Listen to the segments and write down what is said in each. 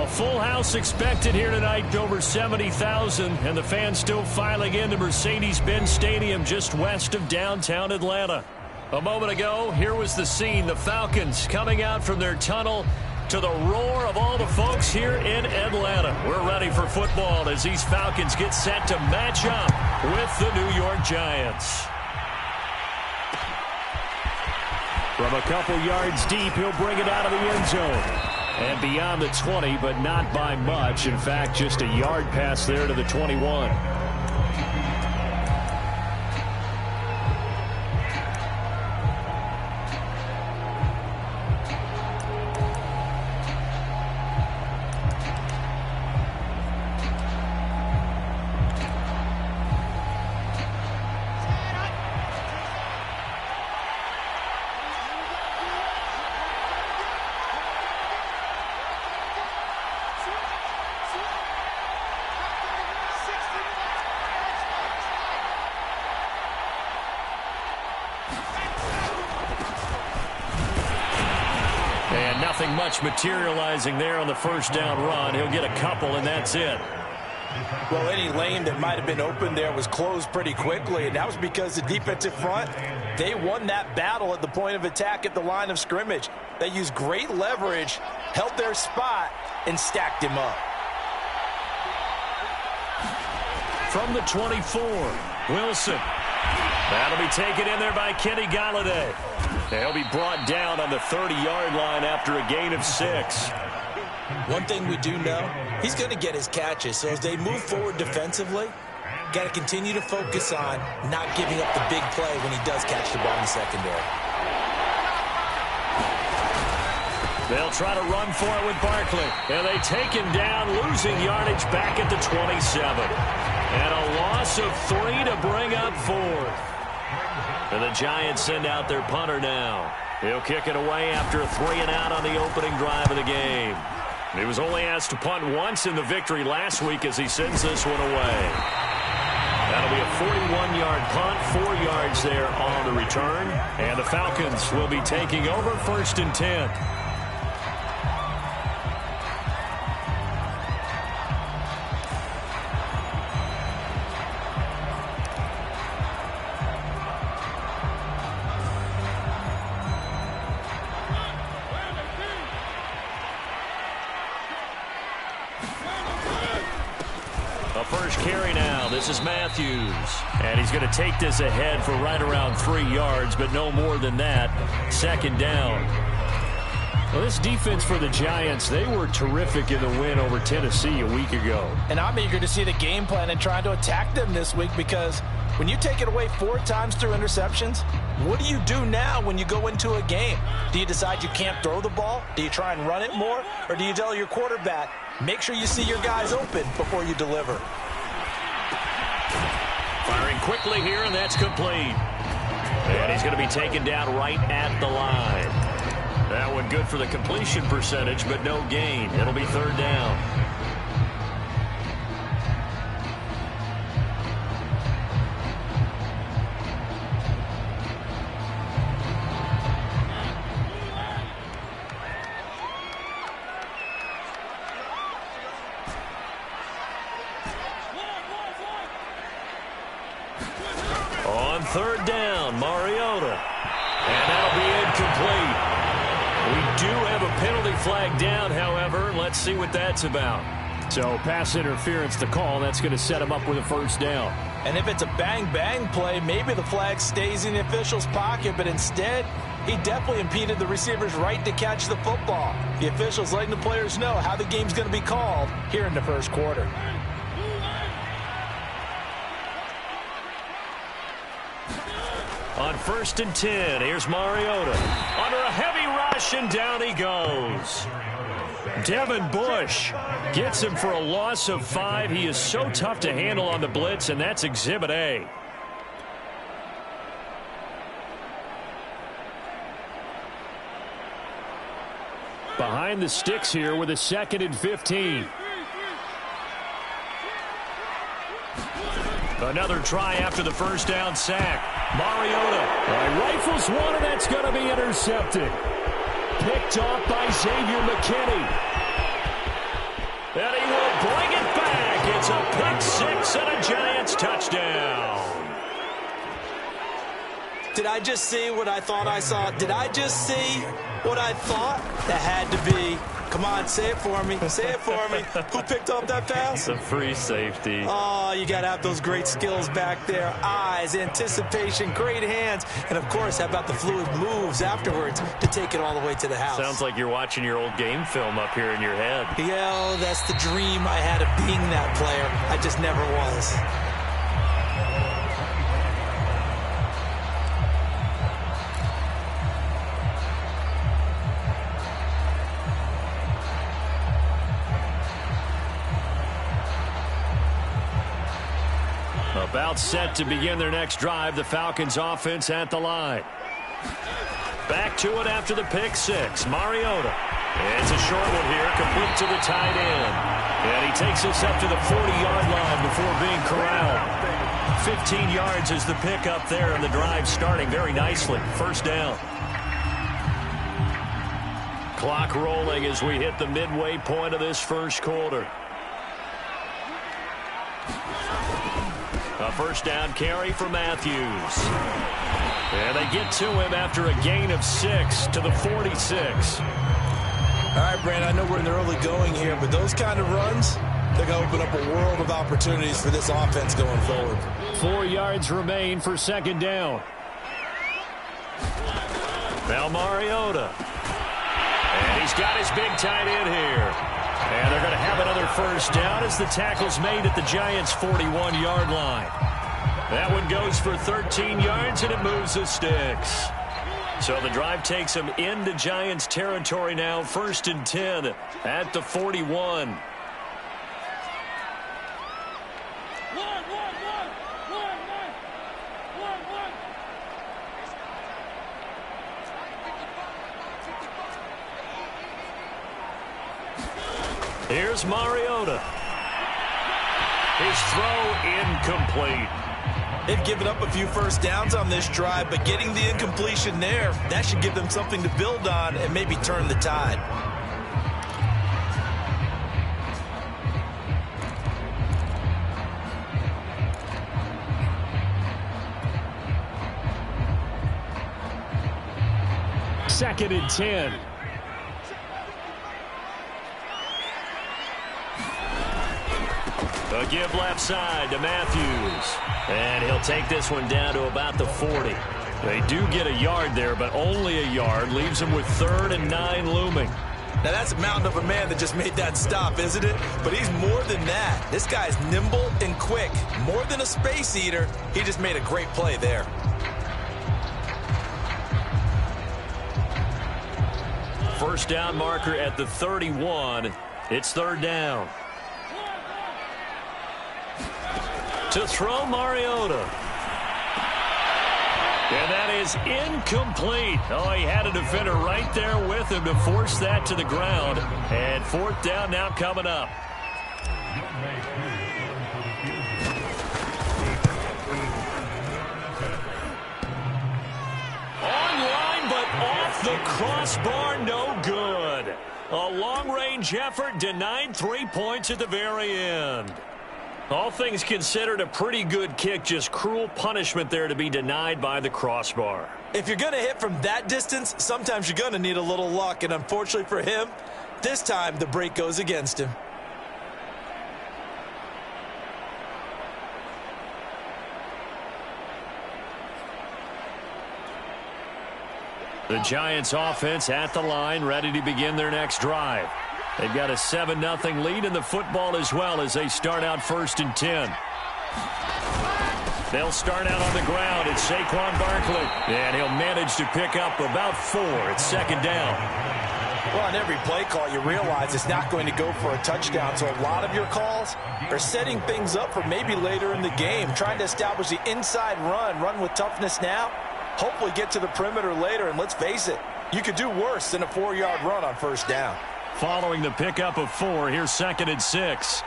full house expected here tonight, over 70,000, and the fans still filing into Mercedes-Benz Stadium just west of downtown Atlanta. A moment ago, here was the scene. The Falcons coming out from their tunnel to the roar of all the folks here in Atlanta. We're ready for football as these Falcons get set to match up with the New York Giants. From a couple yards deep, he'll bring it out of the end zone. And beyond the 20, but not by much. In fact, just a yard pass there to the 21. Nothing much materializing there on the first down run. He'll get a couple, and that's it. Well, any lane that might have been open there was closed pretty quickly, and that was because the defensive front, they won that battle at the point of attack at the line of scrimmage. They used great leverage, held their spot, and stacked him up. From the 24, Wilson. That'll be taken in there by Kenny Golladay. He'll be brought down on the 30-yard line after a gain of 6. One thing we do know, he's going to get his catches. So as they move forward defensively, got to continue to focus on not giving up the big play when he does catch the ball in the secondary. They'll try to run for it with Barkley. And they take him down, losing yardage back at the 27. And a loss of 3 to bring up 4th. And the Giants send out their punter now. He'll kick it away after a 3-and-out on the opening drive of the game. He was only asked to punt once in the victory last week as he sends this one away. That'll be a 41-yard punt, 4 yards there on the return. And the Falcons will be taking over 1st and 10. First carry now. This is Matthews. And he's going to take this ahead for right around 3 yards, but no more than that. 2nd down. Well, this defense for the Giants, they were terrific in the win over Tennessee a week ago. And I'm eager to see the game plan and trying to attack them this week, because when you take it away 4 times through interceptions, what do you do now when you go into a game? Do you decide you can't throw the ball? Do you try and run it more? Or do you tell your quarterback, make sure you see your guys open before you deliver? Firing quickly here, and that's complete. And he's going to be taken down right at the line. That one good for the completion percentage, but no gain. It'll be 3rd down. On 3rd down, Mariota. And that'll be incomplete. We do have a penalty flag down, however. Let's see what that's about. So pass interference to call. That's going to set him up with a 1st down. And if it's a bang-bang play, maybe the flag stays in the official's pocket, but instead, he definitely impeded the receiver's right to catch the football. The official's letting the players know how the game's going to be called here in the 1st quarter. On 1st and 10, here's Mariota. Under a heavy rush, and down he goes. Devin Bush gets him for a loss of 5. He is so tough to handle on the blitz, and that's Exhibit A. Behind the sticks here with a 2nd and 15. Another try after the 1st down sack. Mariota rifles one, and that's going to be intercepted. Picked off by Xavier McKinney. It's a pick six and a Giants touchdown. Did I just see what I thought I saw? Did I just see what I thought? That had to be. Come on, say it for me. Say it for me. Who picked up that pass? It's a free safety. Oh, you got to have those great skills back there. Eyes, anticipation, great hands. And, of course, how about the fluid moves afterwards to take it all the way to the house? Sounds like you're watching your old game film up here in your head. Yeah, oh, that's the dream I had of being that player. I just never was. About set to begin their next drive, the Falcons offense at the line. Back to it after the pick six. Mariota. It's a short one here, complete to the tight end. And he takes us up to the 40-yard line before being corralled. 15 yards is the pickup there, and the drive starting very nicely. First down. Clock rolling as we hit the midway point of this first quarter. A first down carry for Matthews. And they get to him after a gain of 6 to the 46. All right, Brandon, I know we're in the early going here, but those kind of runs, they're going to open up a world of opportunities for this offense going forward. 4 yards remain for second down. Now Mariota. And he's got his big tight end here. And they're going to have another first down as the tackle's made at the Giants' 41-yard line. That one goes for 13 yards, and it moves the sticks. So the drive takes them into Giants territory now, 1st and 10 at the 41. Here's Mariota. His throw incomplete. They've given up a few first downs on this drive, but getting the incompletion there, that should give them something to build on and maybe turn the tide. Second and 10. A give left side to Matthews. And he'll take this one down to about the 40. They do get a yard there, but only a yard. Leaves them with 3rd and 9 looming. Now, that's a mountain of a man that just made that stop, isn't it? But he's more than that. This guy's nimble and quick. More than a space eater. He just made a great play there. First down marker at the 31. It's 3rd down. To throw Mariota. And that is incomplete. Oh, he had a defender right there with him to force that to the ground. And 4th down now coming up. Online, but off the crossbar, no good. A long-range effort denied 3 points at the very end. All things considered, a pretty good kick, just cruel punishment there to be denied by the crossbar. If you're going to hit from that distance, sometimes you're going to need a little luck, and unfortunately for him, this time the break goes against him. The Giants offense at the line, ready to begin their next drive. They've got a 7-0 lead in the football as well as they start out 1st and 10. They'll start out on the ground. It's Saquon Barkley. And he'll manage to pick up about 4. It's 2nd down. Well, on every play call, you realize it's not going to go for a touchdown. So a lot of your calls are setting things up for maybe later in the game, trying to establish the inside run with toughness now, hopefully get to the perimeter later. And let's face it, you could do worse than a 4-yard run on 1st down. Following the pickup of 4, here's 2nd and 6.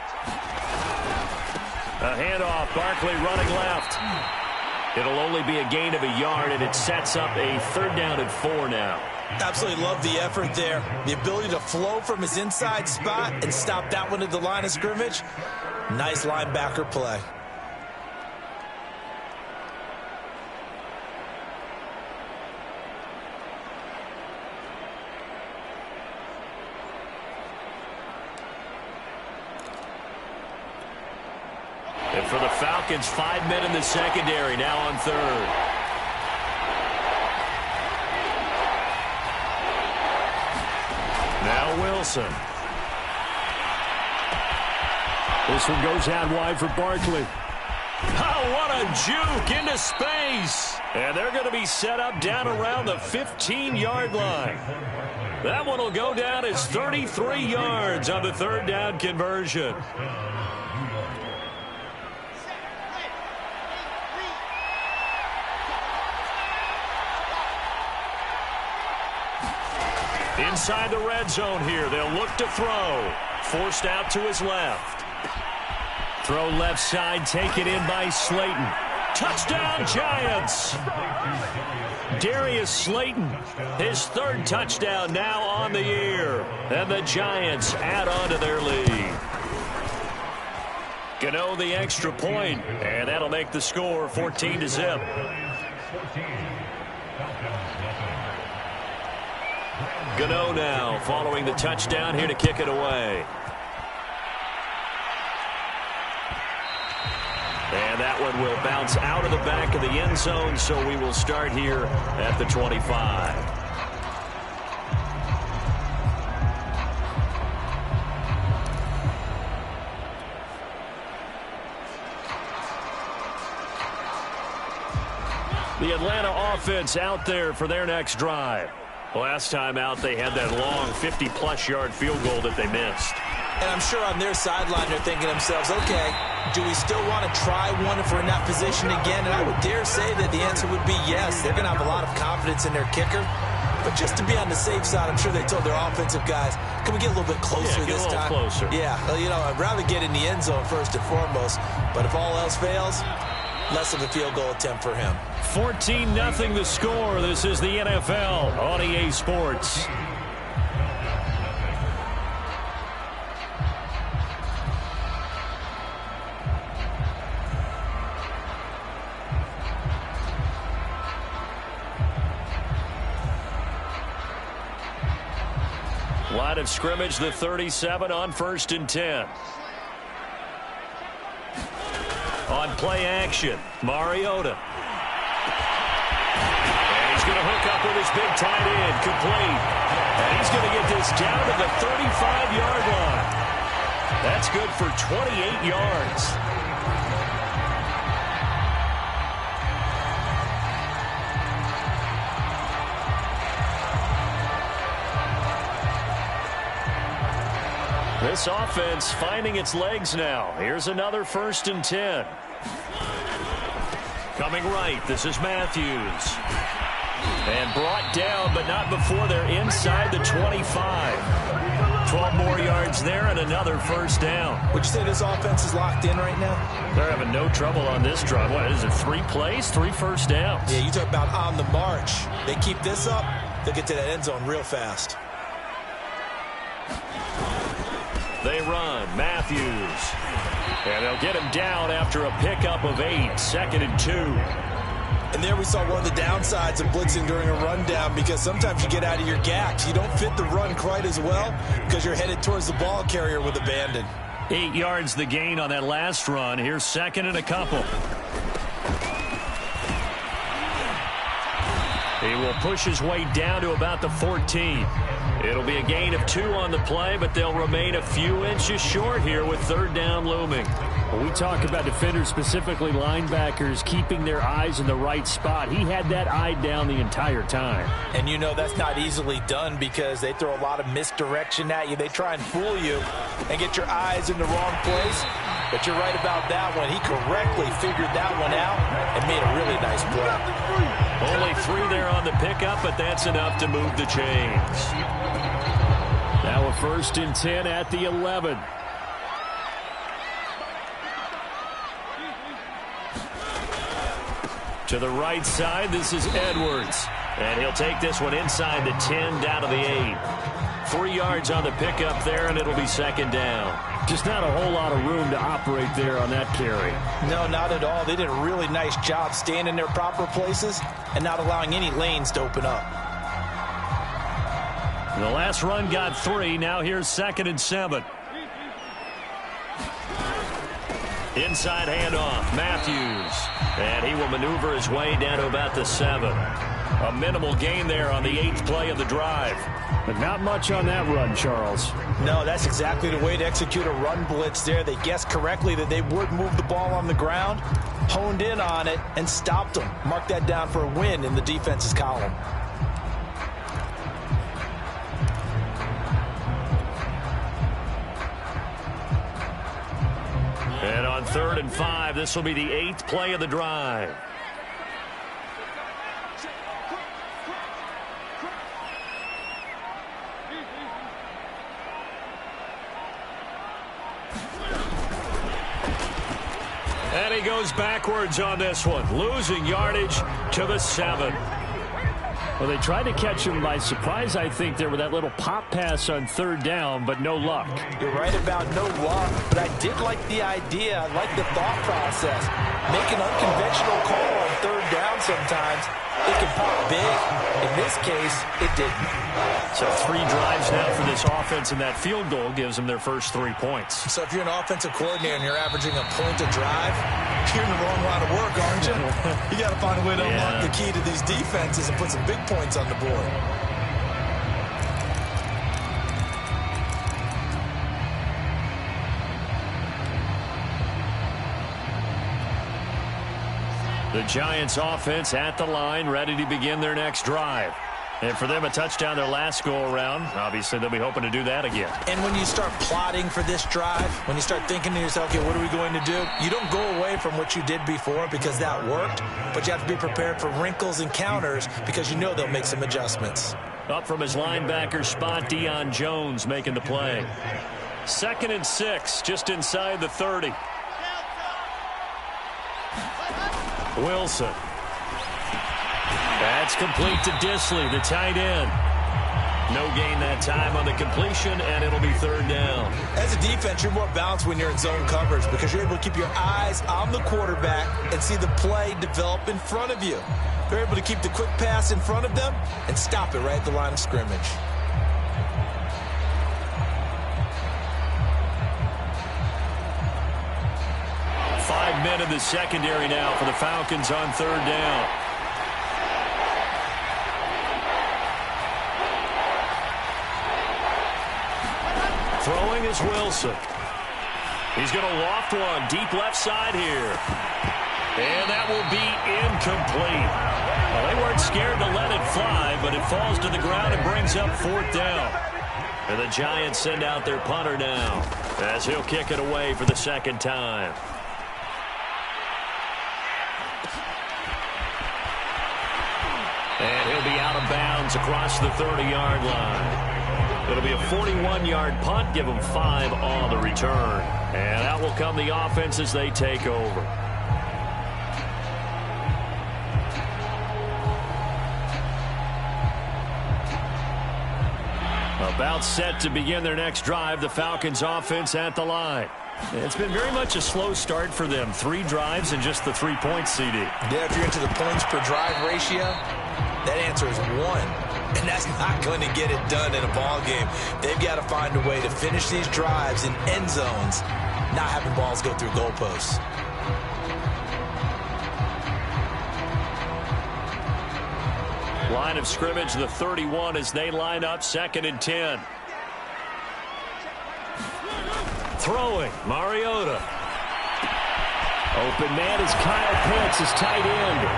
A handoff, Barkley running left. It'll only be a gain of a yard, and it sets up a 3rd down and 4 now. Absolutely love the effort there. The ability to flow from his inside spot and stop that one at the line of scrimmage. Nice linebacker play. And for the Falcons, 5 men in the secondary, now on third. Now Wilson. This one goes out wide for Barkley. Oh, what a juke into space. And they're going to be set up down around the 15-yard line. That one will go down as 33 yards on the third down conversion. Inside the red zone here. They'll look to throw. Forced out to his left. Throw left side, taken in by Slayton. Touchdown, Giants! Darius Slayton, his third touchdown now on the year. And the Giants add on to their lead. Gano the extra point, and that'll make the score 14-0. Gano now following the touchdown here to kick it away. And that one will bounce out of the back of the end zone, so we will start here at the 25. The Atlanta offense out there for their next drive. Last time out, they had that long 50-plus yard field goal that they missed. And I'm sure on their sideline they're thinking to themselves, okay, do we still want to try one if we're in that position again? And I would dare say that the answer would be yes. They're going to have a lot of confidence in their kicker. But just to be on the safe side, I'm sure they told their offensive guys, can we get a little bit closer this time? Closer. Yeah, you know, I'd rather get in the end zone first and foremost. But if all else fails, less of a field goal attempt for him. 14-0 the score. This is the NFL on EA Sports. Line of scrimmage, the 37 on 1st and 10. On play action, Mariota. And he's going to hook up with his big tight end, complete. And he's going to get this down to the 35-yard line. That's good for 28 yards. This offense finding its legs now. Here's another 1st and 10. Coming right, this is Matthews. And brought down, but not before they're inside the 25. 12 more yards there and another 1st down. Would you say this offense is locked in right now? They're having no trouble on this drive. What is it, 3 plays, 3 first downs? Yeah, you talk about on the march. They keep this up, they'll get to that end zone real fast. They run, Matthews. And they'll get him down after a pickup of 8, 2nd and 2. And there we saw one of the downsides of blitzing during a rundown, because sometimes you get out of your gaps. You don't fit the run quite as well because you're headed towards the ball carrier with abandon. 8 yards the gain on that last run. Here's 2nd and a couple. He will push his way down to about the 14. It'll be a gain of 2 on the play, but they'll remain a few inches short here with 3rd down looming. When we talk about defenders, specifically linebackers, keeping their eyes in the right spot, he had that eye down the entire time. And you know that's not easily done because they throw a lot of misdirection at you. They try and fool you and get your eyes in the wrong place. But you're right about that one. He correctly figured that one out and made a really nice play. Only 3 there on the pickup, but that's enough to move the chains. Now a 1st and 10 at the 11. To the right side, this is Edwards. And he'll take this one inside the 10, down to the 8. 3 yards on the pickup there, and it'll be second down. Just not a whole lot of room to operate there on that carry. No, not at all. They did a really nice job staying in their proper places and not allowing any lanes to open up. The last run got 3. Now here's 2nd and 7. Inside handoff, Matthews. And he will maneuver his way down to about the 7. A minimal gain there on the 8th play of the drive. But not much on that run, Charles. No, that's exactly the way to execute a run blitz there. They guessed correctly that they would move the ball on the ground, honed in on it, and stopped them. Mark that down for a win in the defense's column. And on 3rd and 5, this will be the 8th play of the drive. And he goes backwards on this one, losing yardage to the 7. Well, they tried to catch him by surprise, I think, there with that little pop pass on 3rd down, but no luck. You're right about no luck, but I did like the idea. I like the thought process. Make an unconventional call on 3rd down sometimes. It can pop big. In this case, it didn't. So 3 drives now for this offense, and that field goal gives them their first 3 points. So if you're an offensive coordinator and you're averaging a point a drive, you're in the wrong line of work, aren't you? You got to find a way to unlock the key to these defenses and put some big points on the board. The Giants offense at the line, ready to begin their next drive. And for them, a touchdown their last go-around. Obviously, they'll be hoping to do that again. And when you start plotting for this drive, when you start thinking to yourself, okay, what are we going to do? You don't go away from what you did before because that worked, but you have to be prepared for wrinkles and counters because you know they'll make some adjustments. Up from his linebacker spot, Deion Jones making the play. 2nd and 6, just inside the 30. Wilson. That's complete to Disley, the tight end. No gain that time on the completion, and it'll be 3rd down. As a defense, you're more balanced when you're in zone coverage because you're able to keep your eyes on the quarterback and see the play develop in front of you. You're able to keep the quick pass in front of them and stop it right at the line of scrimmage. Five men in the secondary now for the Falcons on 3rd down. Throwing is Wilson. He's going to loft one deep left side here. And that will be incomplete. Well, they weren't scared to let it fly, but it falls to the ground and brings up 4th down. And the Giants send out their punter now as he'll kick it away for the 2nd time. And he'll be out of bounds across the 30-yard line. It'll be a 41-yard punt, give them 5 on the return. And out will come the offense as they take over. About set to begin their next drive, the Falcons offense at the line. It's been very much a slow start for them. 3 drives and just the 3 points, CD. Yeah, if you're into the points per drive ratio, that answer is 1. And that's not going to get it done in a ball game. They've got to find a way to finish these drives in end zones, not having balls go through goalposts. Line of scrimmage, the 31 as they line up 2nd and 10. Throwing, Mariota. Open man is Kyle Pitts, his tight end.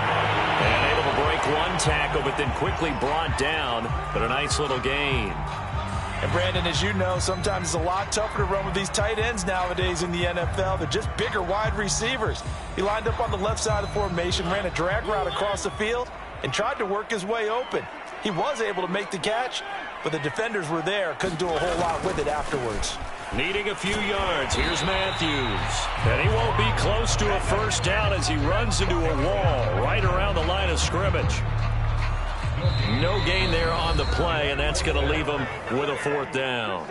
And able to break one tackle, but then quickly brought down. But a nice little gain. And Brandon, as you know, sometimes it's a lot tougher to run with these tight ends nowadays in the NFL. They're just bigger wide receivers. He lined up on the left side of the formation, ran a drag route across the field, and tried to work his way open. He was able to make the catch, but the defenders were there. Couldn't do a whole lot with it afterwards. Needing a few yards, here's Matthews. And he won't be close to a 1st down as he runs into a wall right around the line of scrimmage. No gain there on the play, and that's going to leave them with a 4th down.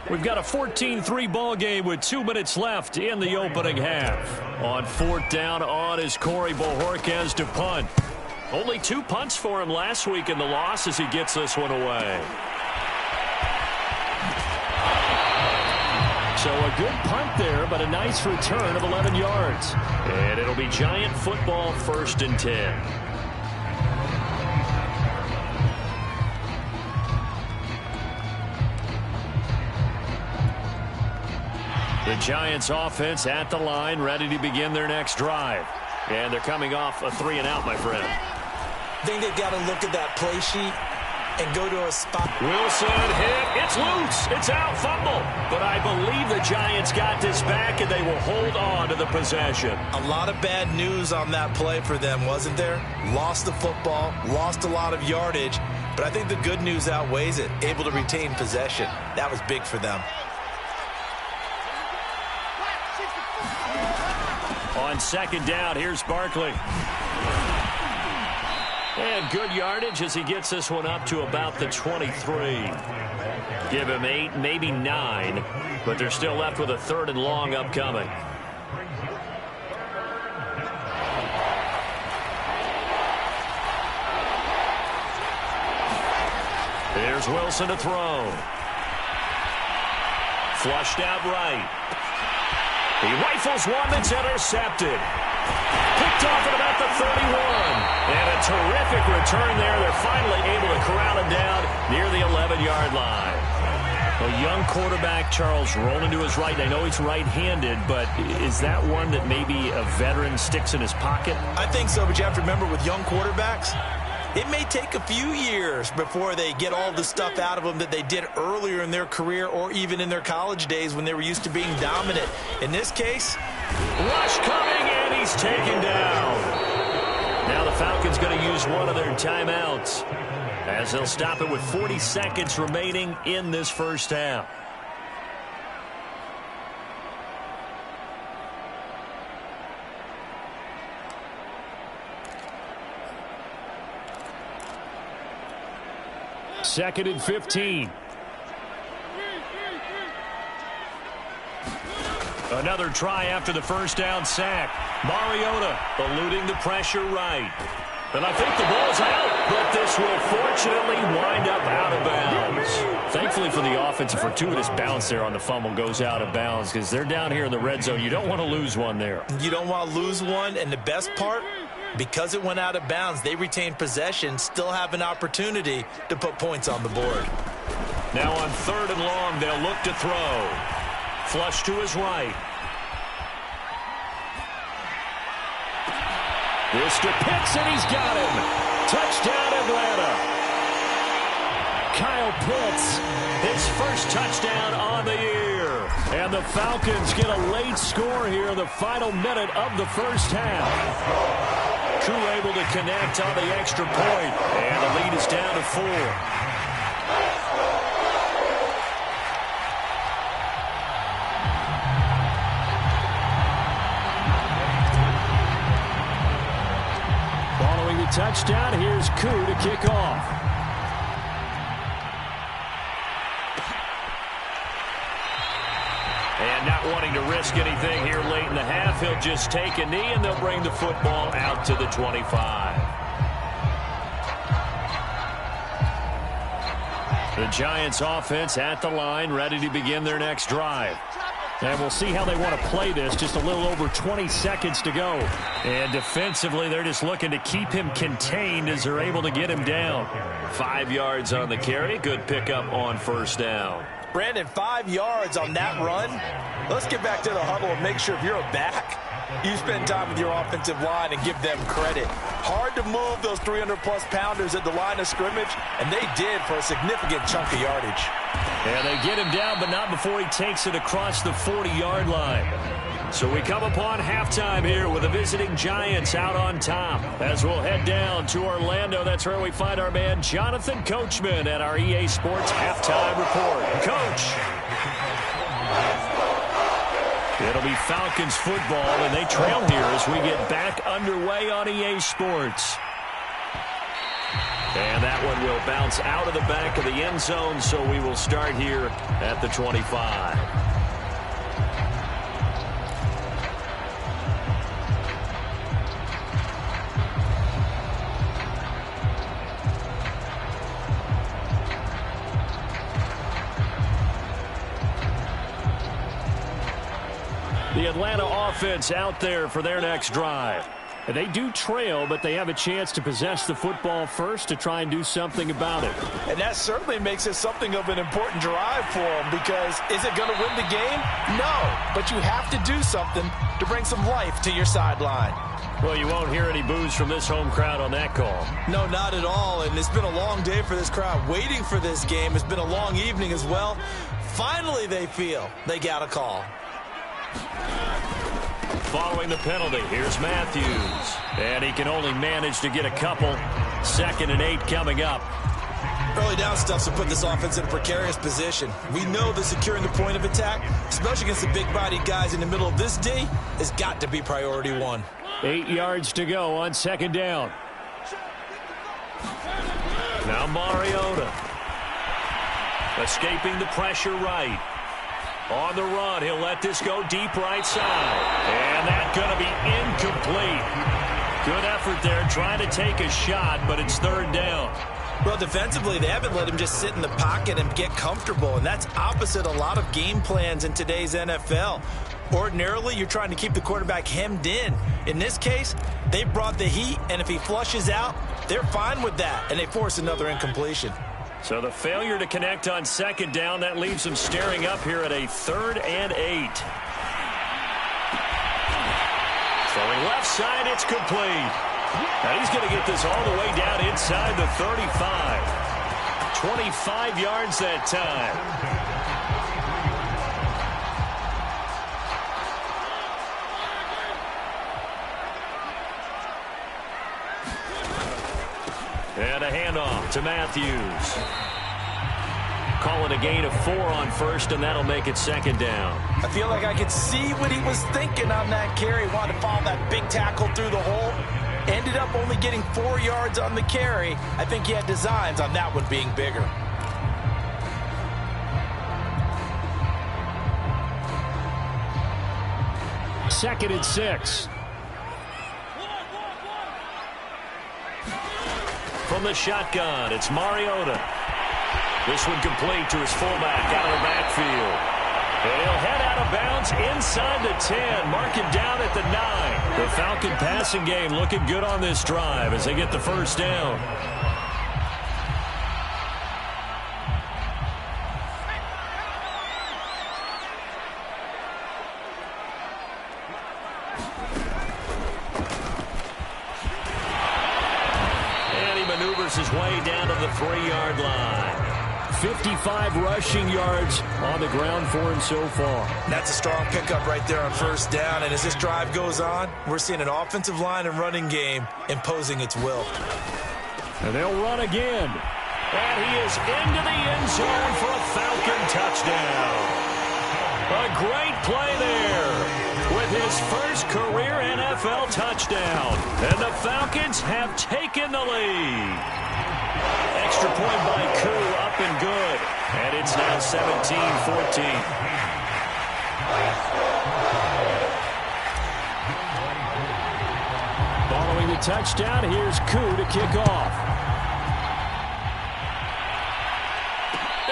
We've got a 14-3 ball game with 2 minutes left in the opening half. On 4th down on is Corey Bojorquez to punt. Only 2 punts for him last week in the loss as he gets this one away. So a good punt there, but a nice return of 11 yards. And it'll be Giant football 1st and 10. The Giants offense at the line, ready to begin their next drive. And they're coming off a 3-and-out, my friend. I think they've got to look at that play sheet and go to a spot. Wilson hit. It's loose. It's out. Fumble. But I believe the Giants got this back, and they will hold on to the possession. A lot of bad news on that play for them, wasn't there? Lost the football, lost a lot of yardage. But I think the good news outweighs it. Able to retain possession. That was big for them. On 2nd down, here's Barkley. And good yardage as he gets this one up to about the 23. Give him 8, maybe 9, but they're still left with a 3rd and long upcoming. There's Wilson to throw. Flushed out right. He rifles one that's intercepted. Picked off at about the 31. And a terrific return there. They're finally able to corral it down near the 11-yard line. A young quarterback, Charles, rolling to his right. I know he's right-handed, but is that one that maybe a veteran sticks in his pocket? I think so, but you have to remember with young quarterbacks, it may take a few years before they get all the stuff out of them that they did earlier in their career or even in their college days when they were used to being dominant. In this case, rush coming, and he's taken down. Now the Falcons going to use one of their timeouts as they'll stop it with 40 seconds remaining in this first half. Second and 15. Another try after the first down sack. Mariota eluding the pressure right. And I think the ball's out, but this will fortunately wind up out of bounds. Thankfully for the offense, a fortuitous bounce there on the fumble goes out of bounds because they're down here in the red zone. You don't want to lose one there. You don't want to lose one, and the best part, because it went out of bounds, they retained possession, still have an opportunity to put points on the board. Now on 3rd and long, they'll look to throw. Flush to his right. This to Pitts, and he's got him. Touchdown, Atlanta. Kyle Pitts, his first touchdown on the year. And the Falcons get a late score here in the final minute of the first half. Crew able to connect on the extra point, and the lead is down to 4. Touchdown. Here's Koo to kick off. And not wanting to risk anything here late in the half, he'll just take a knee, and they'll bring the football out to the 25. The Giants offense at the line, ready to begin their next drive. And we'll see how they want to play this. Just a little over 20 seconds to go. And defensively, they're just looking to keep him contained as they're able to get him down. 5 yards on the carry. Good pickup on first down. Brandon, 5 yards on that run. Let's get back to the huddle and make sure if you're a back, you spend time with your offensive line and give them credit. Hard to move those 300-plus pounders at the line of scrimmage, and they did for a significant chunk of yardage. And they get him down, but not before he takes it across the 40-yard line. So we come upon halftime here with the visiting Giants out on top. As we'll head down to Orlando, that's where we find our man Jonathan Coachman at our EA Sports Halftime Report. Coach. It'll be Falcons football, and they trail here as we get back underway on EA Sports. And that one will bounce out of the back of the end zone, so we will start here at the 25. The Atlanta offense out there for their next drive. And they do trail, but they have a chance to possess the football first to try and do something about it. And that certainly makes it something of an important drive for them, because is it going to win the game? No, but you have to do something to bring some life to your sideline. Well, you won't hear any boos from this home crowd on that call. No, not at all, and it's been a long day for this crowd waiting for this game. It's been a long evening as well. Finally, they feel they got a call. Following the penalty, here's Matthews. And he can only manage to get a couple. 2nd and 8 coming up. Early down stuffs will put this offense in a precarious position. We know that securing the point of attack, especially against the big-bodied guys in the middle of this D, has got to be priority one. 8 yards to go on 2nd down. Now Mariota. Escaping the pressure right. On the run, he'll let this go deep right side. And that's going to be incomplete. Good effort there, trying to take a shot, but it's 3rd down. Well, defensively, they haven't let him just sit in the pocket and get comfortable, and that's opposite a lot of game plans in today's NFL. Ordinarily, you're trying to keep the quarterback hemmed in. In this case, they brought the heat, and if he flushes out, they're fine with that, and they force another incompletion. So the failure to connect on 2nd down, that leaves them staring up here at a 3rd and 8. Throwing left side, it's complete. Now he's going to get this all the way down inside the 35. 25 yards that time. And a handoff to Matthews. Call it a gain of 4 on 1st, and that'll make it 2nd down. I feel like I could see what he was thinking on that carry. Wanted to follow that big tackle through the hole. Ended up only getting 4 yards on the carry. I think he had designs on that one being bigger. Second and 6. From the shotgun, it's Mariota. This one complete to his fullback out of the backfield. And he'll head out of bounds inside the 10, marking down at the 9. The Falcon passing game looking good on this drive as they get the 1st down. His way down to the 3-yard line. 55 rushing yards on the ground for him so far. That's a strong pickup right there on 1st down. And as this drive goes on, we're seeing an offensive line and running game imposing its will. And they'll run again. And he is into the end zone for a Falcon touchdown. A great play there with his first career NFL touchdown. And the Falcons have taken the lead. Extra point by Koo, up and good. And it's now 17-14. Following the touchdown, here's Koo to kick off.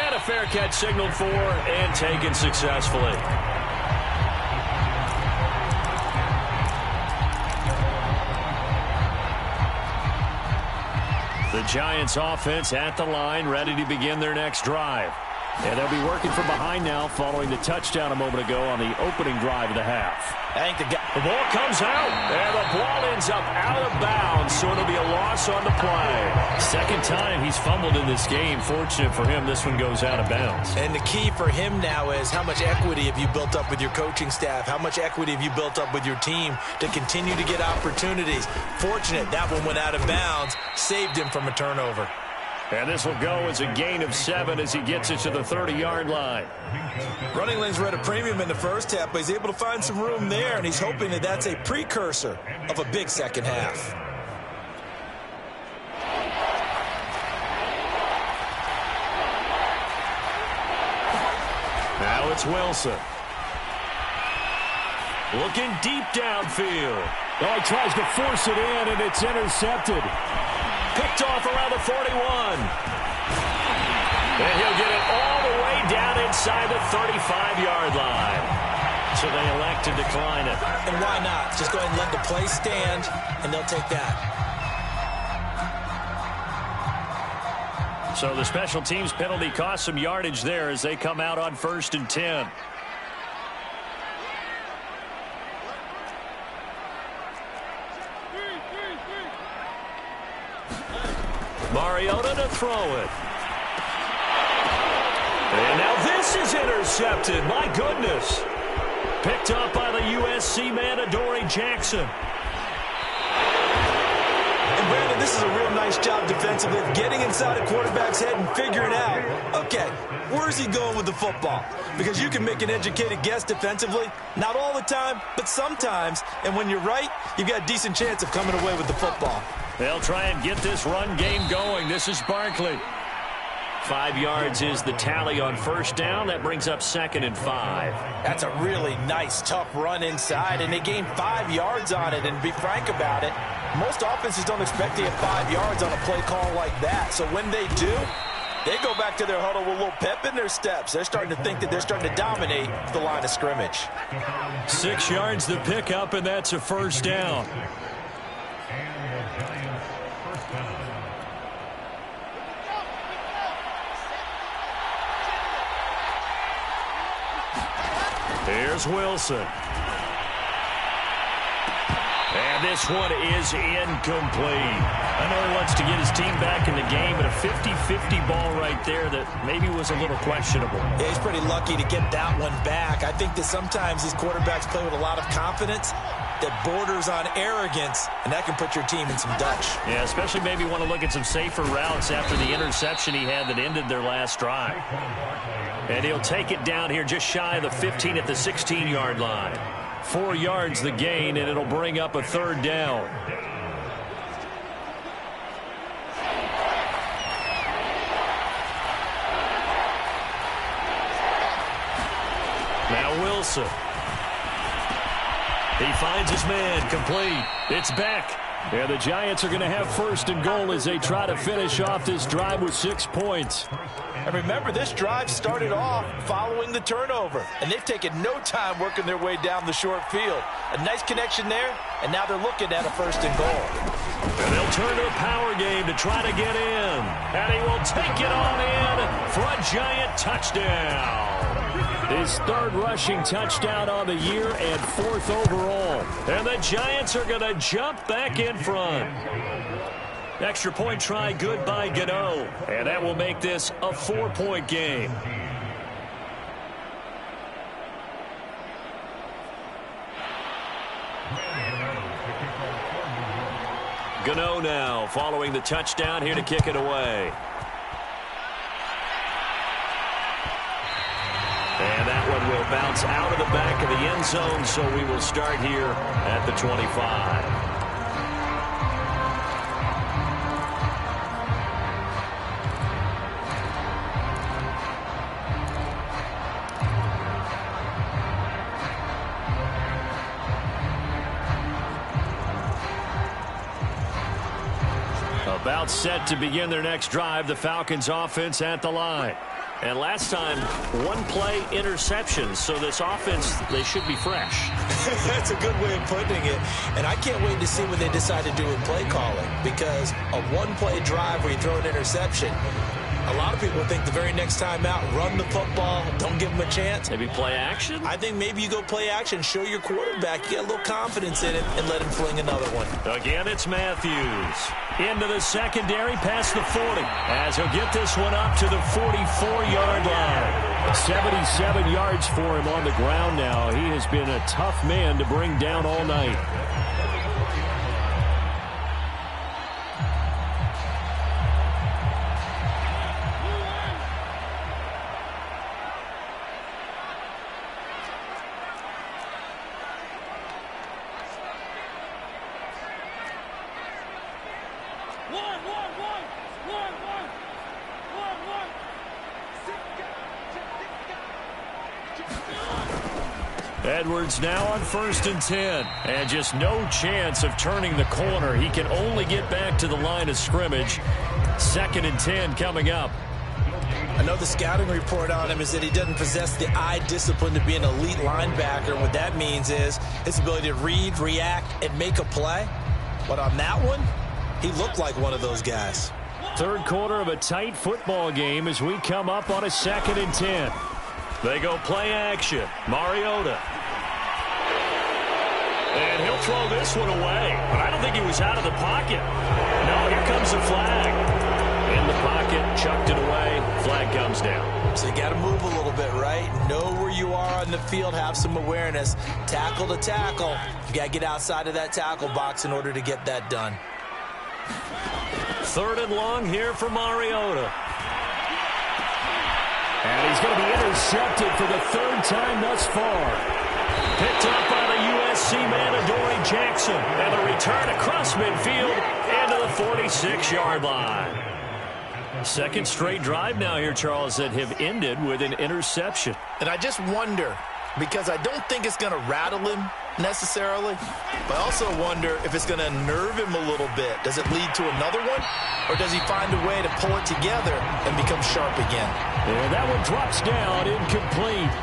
And a fair catch signaled for and taken successfully. The Giants offense at the line, ready to begin their next drive. And they'll be working from behind now following the touchdown a moment ago on the opening drive of the half. I think the ball comes out, and the ball ends up out of bounds, so it'll be a loss on the play. Second time he's fumbled in this game. Fortunate for him, this one goes out of bounds. And the key for him now is how much equity have you built up with your coaching staff? How much equity have you built up with your team to continue to get opportunities? Fortunate that one went out of bounds, saved him from a turnover. And this will go as a gain of 7 as he gets it to the 30-yard line. Running lanes were at a premium in the first half, but he's able to find some room there, and he's hoping that that's a precursor of a big second half. it's Wilson. Looking deep downfield. Oh, he tries to force it in, and it's intercepted. Picked off around the 41. And he'll get it all the way down inside the 35-yard line. So they elect to decline it. And why not? Just go ahead and let the play stand, and they'll take that. So the special teams penalty cost some yardage there as they come out on 1st and 10. Mariota to throw it. And now this is intercepted. My goodness. Picked up by the USC man, Adoree Jackson. And Brandon, this is a real nice job defensively of getting inside a quarterback's head and figuring out, okay, where's he going with the football? Because you can make an educated guess defensively. Not all the time, but sometimes. And when you're right, you've got a decent chance of coming away with the football. They'll try and get this run game going. This is Barkley. 5 yards is the tally on 1st down. That brings up 2nd and 5. That's a really nice, tough run inside, and they gained 5 yards on it. And to be frank about it, most offenses don't expect to get 5 yards on a play call like that. So when they do, they go back to their huddle with a little pep in their steps. They're starting to think that they're starting to dominate the line of scrimmage. 6 yards the pickup, and that's a 1st down. Here's Wilson. And this one is incomplete. I know he wants to get his team back in the game, but a 50-50 ball right there that maybe was a little questionable. Yeah, he's pretty lucky to get that one back. I think that sometimes these quarterbacks play with a lot of confidence that borders on arrogance, and that can put your team in some Dutch. Yeah, especially maybe want to look at some safer routes after the interception he had that ended their last drive. And he'll take it down here just shy of the 15 at the 16-yard line. 4 yards the gain, and it'll bring up a 3rd down. Now Wilson. He finds his man, complete. It's Beck. Yeah, the Giants are going to have 1st and goal as they try to finish off this drive with 6 points. And remember, this drive started off following the turnover, and they've taken no time working their way down the short field. A nice connection there, and now they're looking at a 1st and goal. And they'll turn to the power game to try to get in. And he will take it on in for a Giant touchdown. His 3rd rushing touchdown on the year and 4th overall. And the Giants are going to jump back in front. Extra point try good by Gano. And that will make this a 4-point game. Gano now following the touchdown here to kick it away. And that one will bounce out of the back of the end zone, so we will start here at the 25. About set to begin their next drive, the Falcons offense at the line. And last time, 1-play interception. So this offense, they should be fresh. That's a good way of putting it. And I can't wait to see what they decide to do in play calling. Because a 1-play drive where you throw an interception, a lot of people think the very next time out, run the football, don't give them a chance. Maybe play action? I think maybe you go play action, show your quarterback you got a little confidence in it, and let him fling another one. Again, it's Matthews. Into the secondary, past the 40. As he'll get this one up to the 44-yard line. 77 yards for him on the ground now. He has been a tough man to bring down all night. Edwards now on 1st and 10. And just no chance of turning the corner. He can only get back to the line of scrimmage. 2nd and 10 coming up. I know the scouting report on him is that he doesn't possess the eye discipline to be an elite linebacker. What that means is his ability to read, react, and make a play. But on that one, he looked like one of those guys. 3rd quarter of a tight football game as we come up on a 2nd and 10. They go play action. Mariota. And he'll throw this one away. But I don't think he was out of the pocket. No, here comes the flag. In the pocket, chucked it away. Flag comes down. So you got to move a little bit, right? Know where you are on the field. Have some awareness. Tackle to tackle. You got to get outside of that tackle box in order to get that done. 3rd and long here for Mariota. And he's going to be intercepted for the 3rd time thus far. Picked up by the USC man, Adoree Jackson. And the return across midfield into the 46-yard line. 2nd straight drive now here, Charles, that have ended with an interception. And I just wonder, because I don't think it's going to rattle him necessarily, but I also wonder if it's going to nerve him a little bit. Does it lead to another one? Or does he find a way to pull it together and become sharp again? Yeah, that one drops down, incomplete.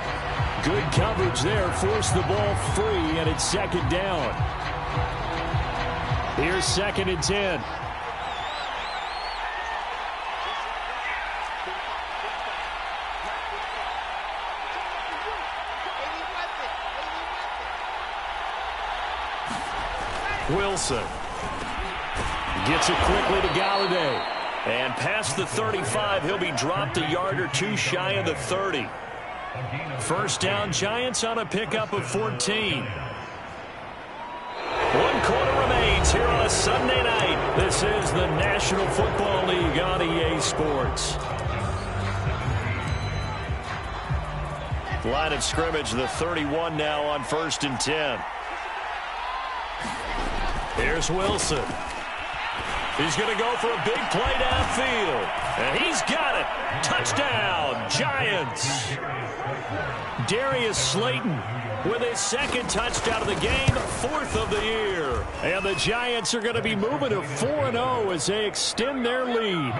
Good coverage there, forced the ball free, and it's 2nd down. Here's 2nd and 10. Wilson gets it quickly to Galladay. And past the 35, he'll be dropped a yard or two shy of the 30. 1st down, Giants on a pickup of 14. 1 quarter remains here on a Sunday night. This is the National Football League on EA Sports. Line of scrimmage, the 31 now on 1st and 10. Here's Wilson. He's going to go for a big play downfield. And he's got it. Touchdown, Giants. Darius Slayton with his 2nd touchdown of the game, 4th of the year. And the Giants are going to be moving to 4-0 as they extend their lead.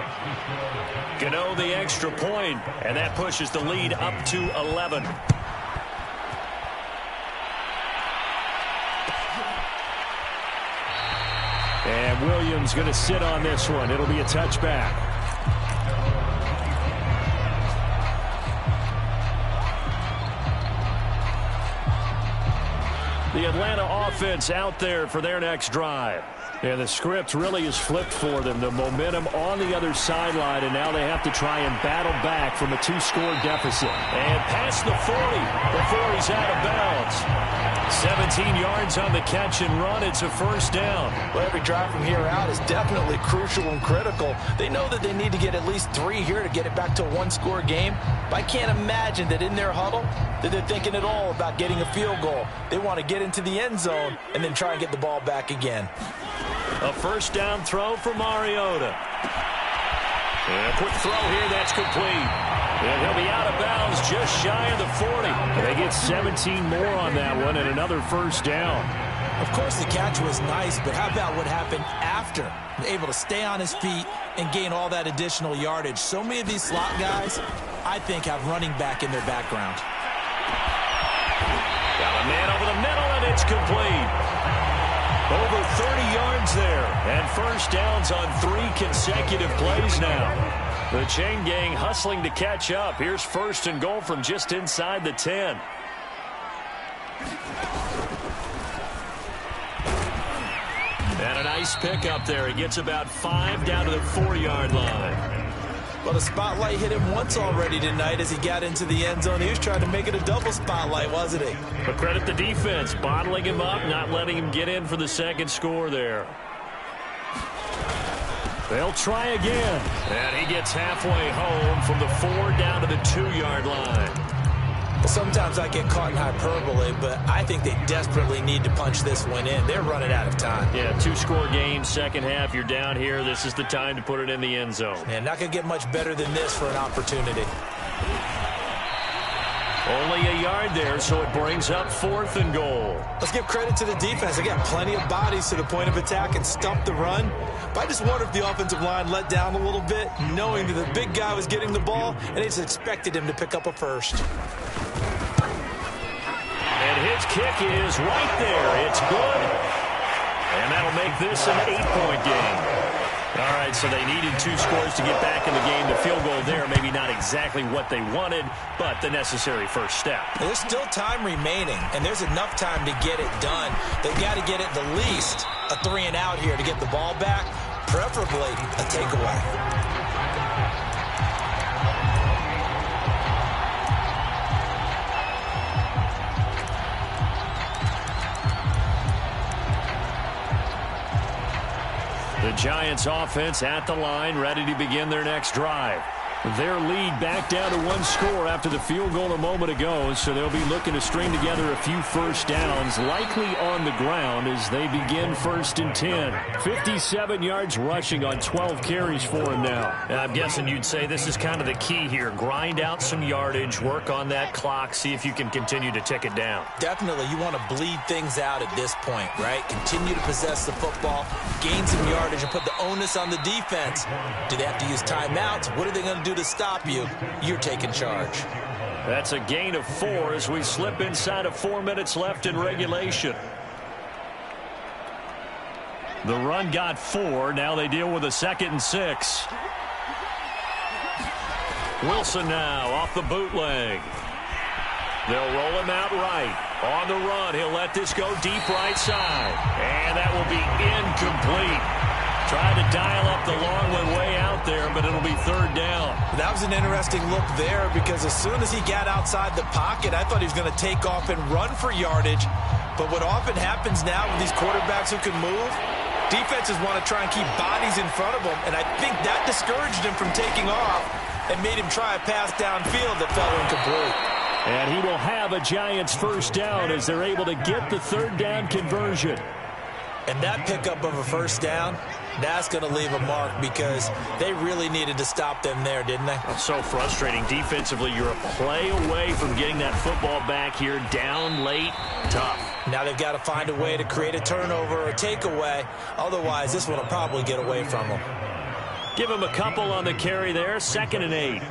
Gano the extra point, and that pushes the lead up to 11. And Williams going to sit on this one. It'll be a touchback. The Atlanta offense out there for their next drive. And the script really is flipped for them. The momentum on the other sideline, and now they have to try and battle back from a 2-score deficit. And past the 40 before he's out of bounds. 17 yards on the catch and run. It's a 1st down. Well, every drive from here out is definitely crucial and critical. They know that they need to get at least 3 here to get it back to a 1-score game. But I can't imagine that in their huddle that they're thinking at all about getting a field goal. They want to get into the end zone and then try and get the ball back again. A 1st down throw for Mariota. And a quick throw here, that's complete. And he'll be out of bounds just shy of the 40. They get 17 more on that one and another 1st down. Of course, the catch was nice, but how about what happened after? Able to stay on his feet and gain all that additional yardage. So many of these slot guys, I think, have running back in their background. Got a man over the middle, and it's complete. Over 30 yards there, and 1st downs on 3 consecutive plays now. The chain gang hustling to catch up. Here's 1st and goal from just inside the 10. And a nice pickup there. He gets about 5 down to the 4-yard line. Well, the spotlight hit him once already tonight as he got into the end zone. He was trying to make it a double spotlight, wasn't he? But credit the defense, bottling him up, not letting him get in for the 2nd score there. They'll try again. And he gets halfway home from the 4 down to the 2-yard line. Well, sometimes I get caught in hyperbole, but I think they desperately need to punch this one in. They're running out of time. Yeah, 2-score game, 2nd half. You're down here. This is the time to put it in the end zone. Man, not going to get much better than this for an opportunity. Only a yard there, so it brings up 4th and goal. Let's give credit to the defense. They got plenty of bodies to the point of attack and stump the run. But I just wonder if the offensive line let down a little bit, knowing that the big guy was getting the ball, and they just expected him to pick up a first. And his kick is right there. It's good. And that'll make this an 8-point game. All right, so they needed 2 scores to get back in the game. The field goal there, maybe not exactly what they wanted, but the necessary first step. There's still time remaining, and there's enough time to get it done. They've got to get it the least a 3-and-out here to get the ball back, preferably a takeaway. The Giants offense at the line, ready to begin their next drive. Their lead back down to 1 score after the field goal a moment ago, so they'll be looking to string together a few first downs, likely on the ground as they begin 1st and 10. 57 yards rushing on 12 carries for him now. I'm guessing you'd say this is kind of the key here. Grind out some yardage, work on that clock, see if you can continue to tick it down. Definitely, you want to bleed things out at this point, right? Continue to possess the football, gain some yardage, and put the onus on the defense. Do they have to use timeouts? What are they going to do to stop you? You're taking charge. That's a gain of 4 as we slip inside of 4 minutes left in regulation. The run got 4. Now they deal with a 2nd and 6. Wilson now off the bootleg. They'll roll him out right. On the run, he'll let this go deep right side. And that will be incomplete. Trying to dial up the long one way out there, but it'll be 3rd down. That was an interesting look there because as soon as he got outside the pocket, I thought he was going to take off and run for yardage. But what often happens now with these quarterbacks who can move, defenses want to try and keep bodies in front of them, and I think that discouraged him from taking off and made him try a pass downfield that fell incomplete. And he will have a Giants first down as they're able to get the 3rd down conversion. And that pickup of a first down, that's going to leave a mark because they really needed to stop them there, didn't they? It's so frustrating. Defensively, you're a play away from getting that football back here. Down late, tough. Now they've got to find a way to create a turnover or a takeaway. Otherwise, this one will probably get away from them. Give him a couple on the carry there. 2nd and 8.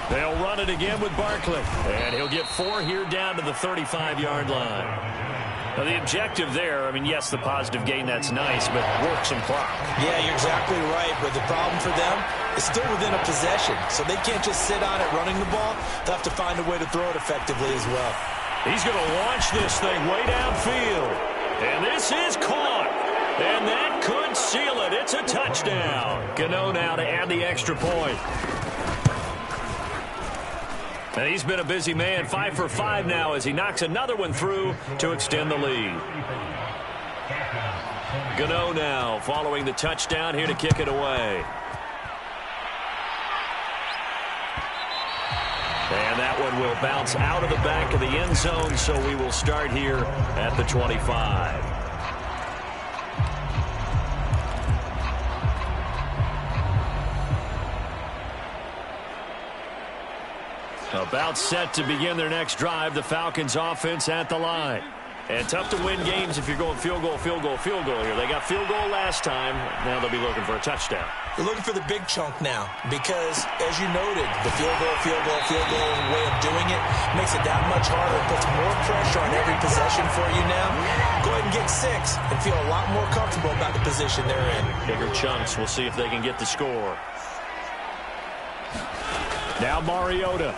They'll run it again with Barkley. And he'll get 4 here down to the 35-yard line. Now, the objective there, I mean, yes, the positive gain, that's nice, but work some clock. Yeah, you're exactly right. But the problem for them is still within a possession. So they can't just sit on it running the ball. They'll have to find a way to throw it effectively as well. He's going to launch this thing way downfield. And this is caught. And that could seal it. It's a touchdown. Gano now to add the extra point. And he's been a busy man, 5 for 5 now as he knocks another one through to extend the lead. Gano now following the touchdown here to kick it away. And that one will bounce out of the back of the end zone, so we will start here at the 25. About set to begin their next drive, the Falcons offense at the line. And tough to win games if you're going field goal, field goal, field goal here. They got field goal last time. Now they'll be looking for a touchdown. They're looking for the big chunk now because, as you noted, the field goal way of doing it makes it that much harder. It puts more pressure on every possession for you now. Go ahead and get 6 and feel a lot more comfortable about the position they're in. Bigger chunks. We'll see if they can get the score. Now Mariota.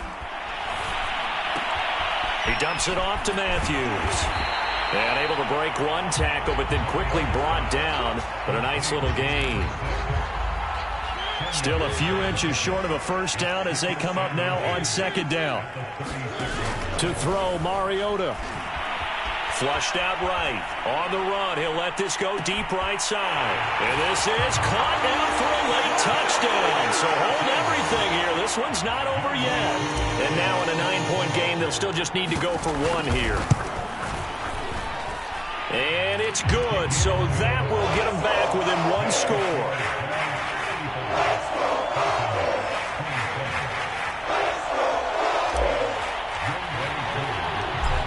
He dumps it off to Matthews. And able to break one tackle, but then quickly brought down. But a nice little gain. Still a few inches short of a first down as they come up now on 2nd down. To throw, Mariota. Flushed out right. On the run, he'll let this go deep right side. And this is caught down for a late touchdown. So hold everything here. This one's not over yet. And now in a 9-point game, they'll still just need to go for one here. And it's good, so that will get them back within one score.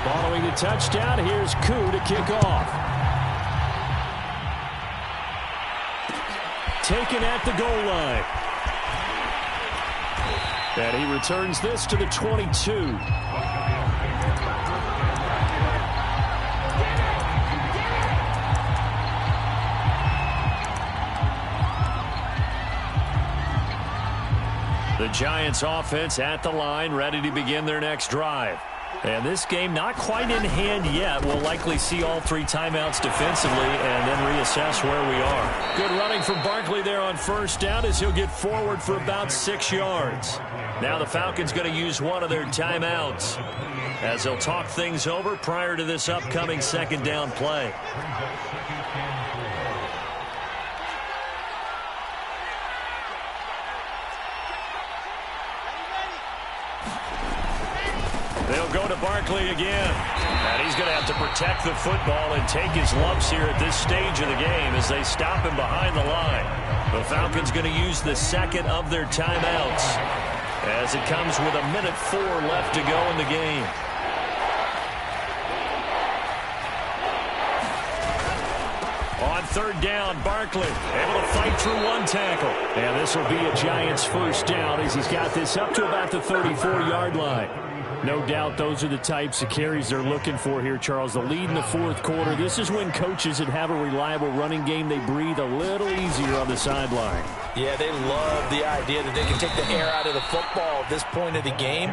Following the touchdown, here's Koo to kick off. Taken at the goal line. And he returns this to the 22. The Giants offense at the line, ready to begin their next drive. And this game not quite in hand yet. We'll likely see all three timeouts defensively and then reassess where we are. Good running from Barkley there on first down as he'll get forward for about 6 yards. Now the Falcons going to use one of their timeouts as they'll talk things over prior to this upcoming second down play. They'll go to Barkley again. And he's going to have to protect the football and take his lumps here at this stage of the game as they stop him behind the line. The Falcons going to use the second of their timeouts as it comes with 1:04 left to go in the game. On third down, Barkley able to fight through one tackle. And this will be a Giants first down as he's got this up to about the 34-yard line. No doubt those are the types of carries they're looking for here, Charles. The lead in the fourth quarter. This is when coaches that have a reliable running game, they breathe a little easier on the sideline. Yeah, they love the idea that they can take the air out of the football at this point of the game.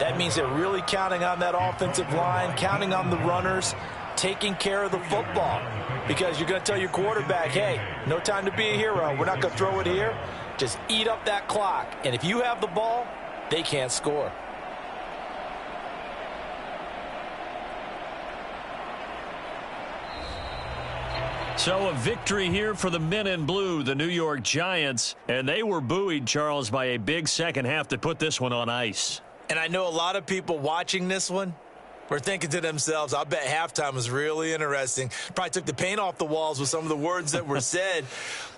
That means they're really counting on that offensive line, counting on the runners, taking care of the football. Because you're going to tell your quarterback, hey, no time to be a hero. We're not going to throw it here. Just eat up that clock. And if you have the ball, they can't score. So a victory here for the men in blue, the New York Giants, and they were buoyed, Charles, by a big second half to put this one on ice. And I know a lot of people watching this one were thinking to themselves, I bet halftime was really interesting. Probably took the paint off the walls with some of the words that were said.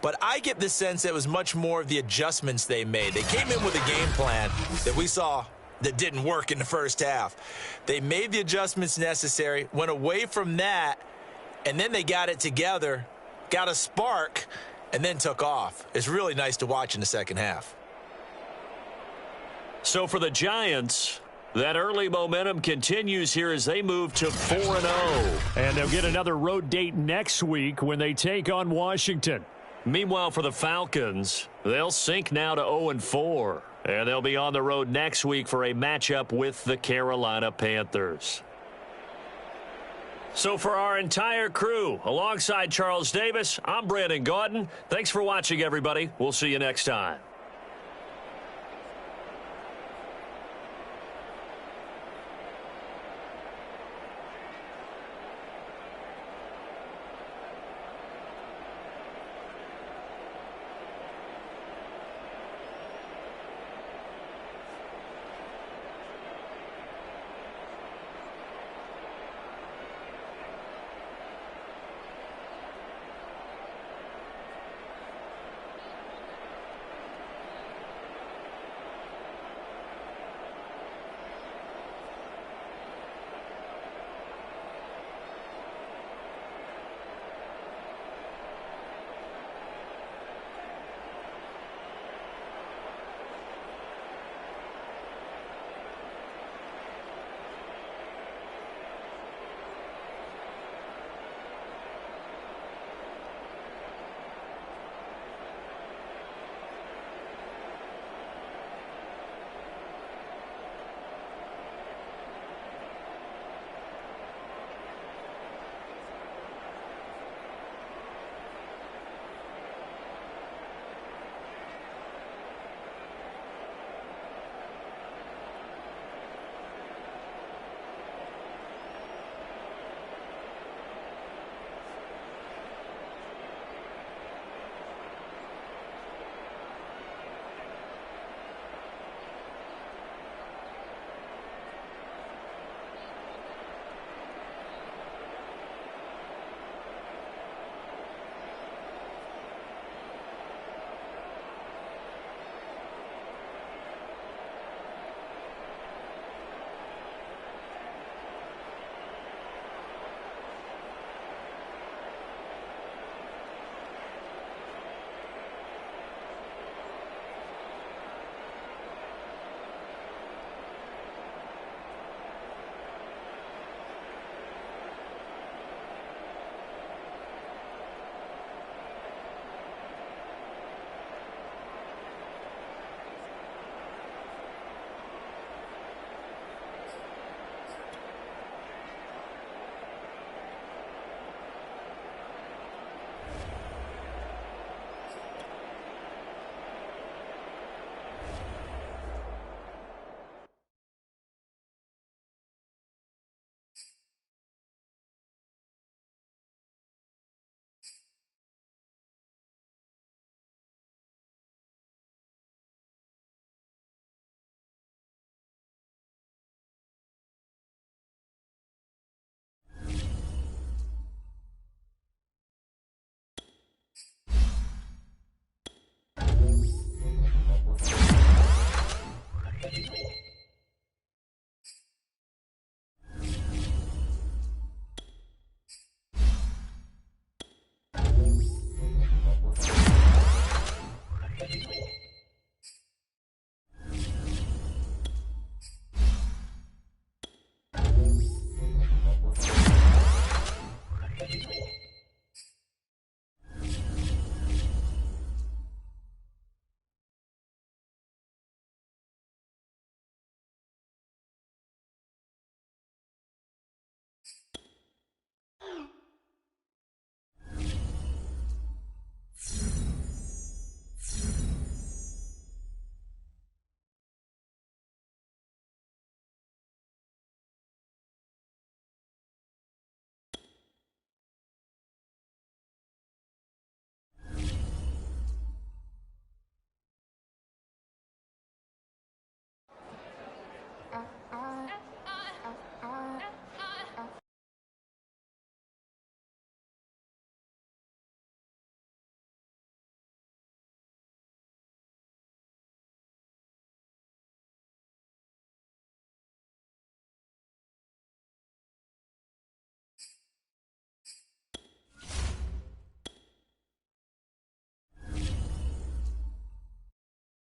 But I get the sense that it was much more of the adjustments they made. They came in with a game plan that we saw that didn't work in the first half. They made the adjustments necessary, went away from that, and then they got it together, got a spark, and then took off. It's really nice to watch in the second half. So for the Giants, that early momentum continues here as they move to 4-0. And they'll get another road date next week when they take on Washington. Meanwhile, for the Falcons, they'll sink now to 0-4. And they'll be on the road next week for a matchup with the Carolina Panthers. So for our entire crew, alongside Charles Davis, I'm Brandon Gaudin. Thanks for watching, everybody. We'll see you next time.